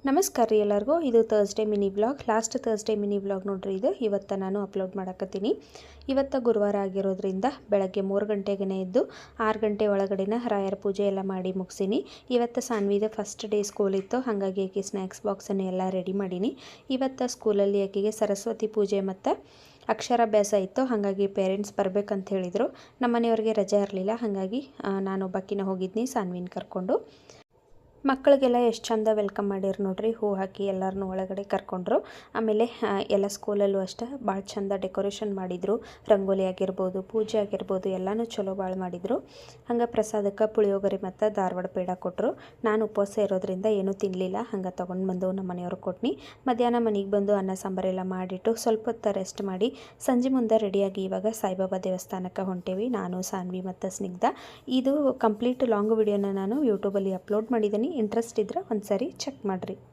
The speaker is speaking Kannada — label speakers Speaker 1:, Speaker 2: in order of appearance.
Speaker 1: ನಮಸ್ಕಾರ ರೀ ಎಲ್ಲರಿಗೂ. ಇದು Thursday mini vlog. Last Thursday mini vlog ನೋಡ್ರಿ ಇದು. ಇವತ್ತು ನಾನು ಅಪ್ಲೋಡ್ ಮಾಡಕತ್ತೀನಿ. ಇವತ್ತು ಗುರುವಾರ ಆಗಿರೋದ್ರಿಂದ ಬೆಳಗ್ಗೆ 3 ಗಂಟೆಗೆ ಎದ್ದು 6 ಗಂಟೆ ಒಳಗಡೆನ ರಾಯರ ಪೂಜೆ ಎಲ್ಲ ಮಾಡಿ ಮುಗಿಸೀನಿ. ಇವತ್ತು ಸಾನ್ವಿದ ಫಸ್ಟ್ ಡೇ ಸ್ಕೂಲ್ ಇತ್ತು, ಹಾಗಾಗಿ ಆಕೆ ಸ್ನ್ಯಾಕ್ಸ್ ಬಾಕ್ಸನ್ನು ಎಲ್ಲ ರೆಡಿ ಮಾಡೀನಿ. ಇವತ್ತು ಸ್ಕೂಲಲ್ಲಿ ಆಕೆಗೆ ಸರಸ್ವತಿ ಪೂಜೆ ಮತ್ತು ಅಕ್ಷರಾಭ್ಯಾಸ ಇತ್ತು, ಹಾಗಾಗಿ ಪೇರೆಂಟ್ಸ್ ಬರಬೇಕಂತ ಹೇಳಿದರು. ನಮ್ಮ ಮನೆಯವ್ರಿಗೆ ರಜೆ ಇರಲಿಲ್ಲ, ಹಾಗಾಗಿ ನಾನೊಬ್ಬಾಕಿನ ಹೋಗಿದ್ನಿ ಸಾನ್ವಿನ ಕರ್ಕೊಂಡು. ಮಕ್ಕಳಿಗೆಲ್ಲ ಎಷ್ಟು ಚಂದ ವೆಲ್ಕಮ್ ಮಾಡಿರು ನೋಡ್ರಿ. ಹೂ ಹಾಕಿ ಎಲ್ಲರನ್ನೂ ಒಳಗಡೆ ಕರ್ಕೊಂಡ್ರು. ಆಮೇಲೆ ಎಲ್ಲ ಸ್ಕೂಲಲ್ಲೂ ಅಷ್ಟೇ ಭಾಳ ಚಂದ ಡೆಕೋರೇಷನ್ ಮಾಡಿದರು. ರಂಗೋಲಿ ಆಗಿರ್ಬೋದು, ಪೂಜೆ ಆಗಿರ್ಬೋದು, ಎಲ್ಲನೂ ಚಲೋ ಭಾಳ ಮಾಡಿದರು. ಹಂಗೆ ಪ್ರಸಾದಕ್ಕೆ ಪುಳಿಯೋಗರೆ ಮತ್ತು ಧಾರವಾಡ ಪೇಡ ಕೊಟ್ಟರು. ನಾನು ಉಪವಾಸ ಇರೋದ್ರಿಂದ ಏನೂ ತಿನ್ನಲಿಲ್ಲ, ಹಂಗೆ ತೊಗೊಂಡು ಬಂದು ನಮ್ಮ ಮನೆಯವ್ರಿಗೆ ಕೊಟ್ನಿ. ಮಧ್ಯಾಹ್ನ ಮನೆಗೆ ಬಂದು ಅನ್ನ ಸಾಂಬಾರೆಲ್ಲ ಮಾಡಿಟ್ಟು ಸ್ವಲ್ಪ ಹೊತ್ತು ರೆಸ್ಟ್ ಮಾಡಿ ಸಂಜೆ ಮುಂದೆ ರೆಡಿಯಾಗಿ ಇವಾಗ ಸಾಯಿಬಾಬಾ ದೇವಸ್ಥಾನಕ್ಕೆ ಹೊಂಟೇವಿ, ನಾನು ಸಾನ್ವಿ ಮತ್ತು ಸ್ನಿಗ್ಧ. ಇದು ಕಂಪ್ಲೀಟ್ ಲಾಂಗ್ ವಿಡಿಯೋನ ನಾನು ಯೂಟ್ಯೂಬಲ್ಲಿ ಅಪ್ಲೋಡ್ ಮಾಡಿದ್ದೀನಿ. ಇಂಟ್ರೆಸ್ಟ್ ಇದ್ದರೆ ಒಂದು ಸಾರಿ ಚೆಕ್ ಮಾಡಿರಿ.